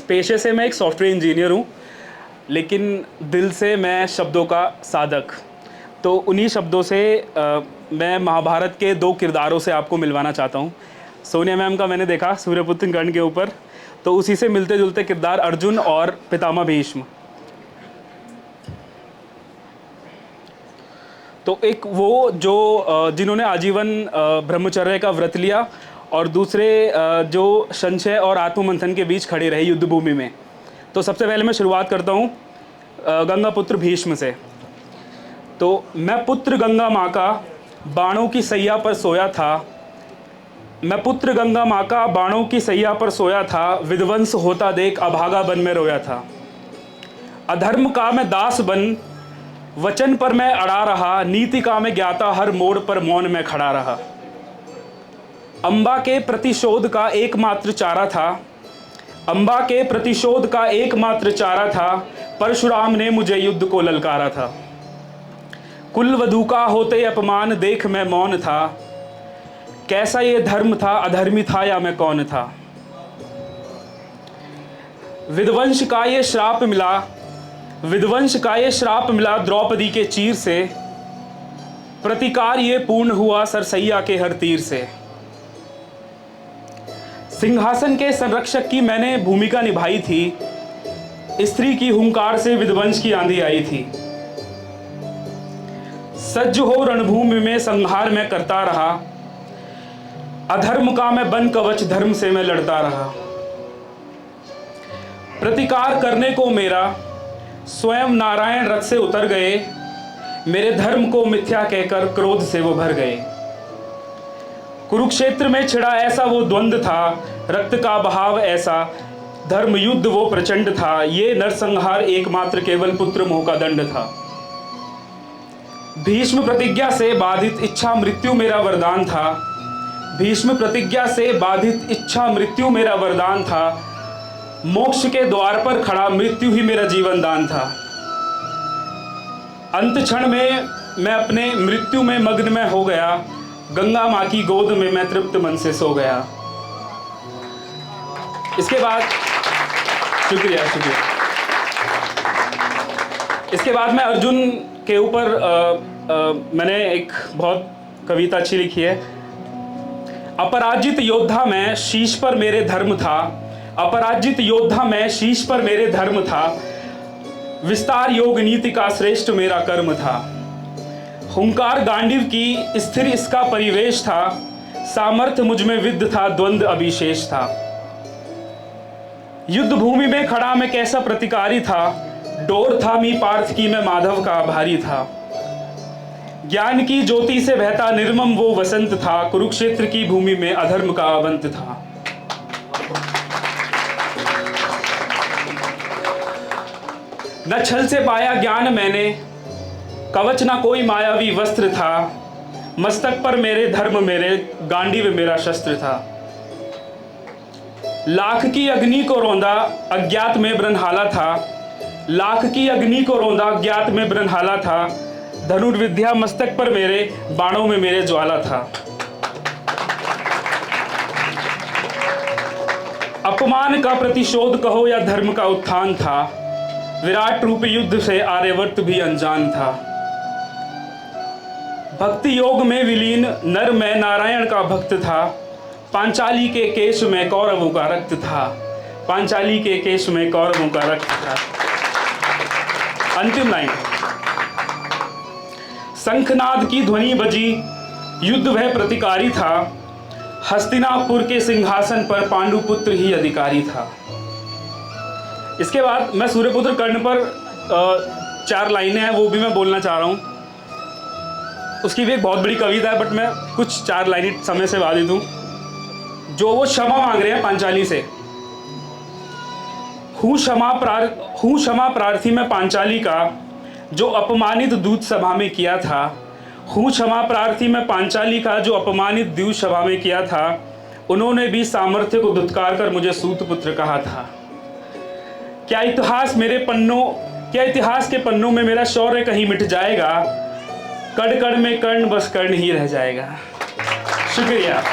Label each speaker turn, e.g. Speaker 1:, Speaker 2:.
Speaker 1: पेशे से मैं एक सॉफ्टवेयर इंजीनियर हूँ, लेकिन दिल से मैं शब्दों का साधक। तो उन्हीं शब्दों से मैं महाभारत के 2 किरदारों से आपको मिलवाना चाहता हूँ। सोनिया मैम का मैंने देखा सूर्यपुत्र कर्ण के ऊपर, तो उसी से मिलते जुलते किरदार अर्जुन और पितामह भीष्म। तो एक वो जो जिन्होंने आजीवन ब्रह्मचर्य का व्रत लिया, और दूसरे जो संशय और आत्ममंथन के बीच खड़े रहे युद्ध भूमि में। तो सबसे पहले मैं शुरुआत करता हूँ गंगा पुत्र भीष्म से। तो मैं पुत्र गंगा माँ का बाणों की सैया पर सोया था, मैं पुत्र गंगा माँ का बाणों की सैया पर सोया था, विध्वंस होता देख अभागा बन में रोया था। अधर्म का मैं दास बन वचन पर मैं अड़ा रहा, नीति का मैं ज्ञाता हर मोड़ पर मौन में खड़ा रहा। अम्बा के प्रतिशोध का एकमात्र चारा था, अम्बा के प्रतिशोध का एकमात्र चारा था, परशुराम ने मुझे युद्ध को ललकारा था। कुल वधू का होते अपमान देख मैं मौन था, कैसा ये धर्म था, अधर्मी था या मैं कौन था। विध्वंस का ये श्राप मिला, विध्वंस का ये श्राप मिला द्रौपदी के चीर से, प्रतिकार ये पूर्ण हुआ सरसैया के हर तीर से। सिंहासन के संरक्षक की मैंने भूमिका निभाई थी, स्त्री की हुंकार से विध्वंस की आंधी आई थी। सज्ज हो रणभूमि में संहार मैं करता रहा, अधर्म का मैं बन कवच धर्म से मैं लड़ता रहा। प्रतिकार करने को मेरा स्वयं नारायण रथ से उतर गए, मेरे धर्म को मिथ्या कहकर क्रोध से वो भर गए। कुरुक्षेत्र में छिड़ा ऐसा वो द्वंद्व था, रक्त का बहाव ऐसा, धर्म युद्ध वो प्रचंड था, ये नरसंहार एकमात्र केवल पुत्र मोह का दंड था। भीष्म प्रतिज्ञा से बाधित इच्छा मृत्यु मेरा वरदान था, भीष्म प्रतिज्ञा से बाधित इच्छा मृत्यु मेरा वरदान था, मोक्ष के द्वार पर खड़ा मृत्यु ही मेरा जीवन दान था। अंत क्षण में मैं अपने मृत्यु में मग्न में हो गया, गंगा माँ की गोद में मैं तृप्त मन से सो गया। इसके बाद शुक्रिया। इसके बाद मैं अर्जुन के ऊपर मैंने एक बहुत कविता अच्छी लिखी है। अपराजित योद्धा में शीश पर मेरे धर्म था, अपराजित योद्धा में शीश पर मेरे धर्म था, विस्तार योग नीति का श्रेष्ठ मेरा कर्म था। हुंकार गांडीव की स्थिर इसका परिवेश था, सामर्थ्य मुझ में विद्ध था, द्वंद्व अभिशेष था। युद्ध भूमि में खड़ा मैं कैसा प्रतिकारी था, डोर थामी पार्थ की मैं माधव का आभारी था। ज्ञान की ज्योति से बहता निर्मम वो वसंत था, कुरुक्षेत्र की भूमि में अधर्म का अवंत था। न छल से पाया ज्ञान मैंने, कवच ना कोई मायावी वस्त्र था, मस्तक पर मेरे धर्म मेरे गांडीव मेरा शस्त्र था। लाख की अग्नि को रौंदा अज्ञात में ब्रह्महाला था, लाख की अग्नि को रौंदा अज्ञात में ब्रह्महाला था, धनुर्विद्या मस्तक पर मेरे बाणों में मेरे ज्वाला था। अपमान का प्रतिशोध कहो या धर्म का उत्थान था, विराट रूप युद्ध से आर्यवर्त भी अनजान था। भक्ति योग में विलीन नर में नारायण का भक्त था, पांचाली के केश में कौरवों का रक्त था, पांचाली के केश में कौरवों का रक्त था। अंतिम लाइन। शंखनाद की ध्वनि बजी, युद्ध वह प्रतिकारी था, हस्तिनापुर के सिंहासन पर पांडुपुत्र ही अधिकारी था। इसके बाद मैं सूर्यपुत्र कर्ण पर 4 लाइनें हैं, वो भी मैं बोलना चाह रहा हूँ। उसकी भी एक बहुत बड़ी कविता है, बट मैं कुछ 4 लाइनें समय से वादी दूँ। जो वो क्षमा मांग रहे हैं पांचाली से, हूँ क्षमा प्रार्थी मैं पांचाली का, जो अपमानित दूत सभा में किया था। हूँ क्षमा प्रार्थी मैं पांचाली का, जो अपमानित दूत सभा में किया था। उन्होंने भी सामर्थ्य को धुतकार कर मुझे सूतपुत्र कहा था। क्या इतिहास के पन्नों में मेरा शौर्य कहीं मिट जाएगा, कण कण में कर्ण बस कर्ण ही रह जाएगा। शुक्रिया।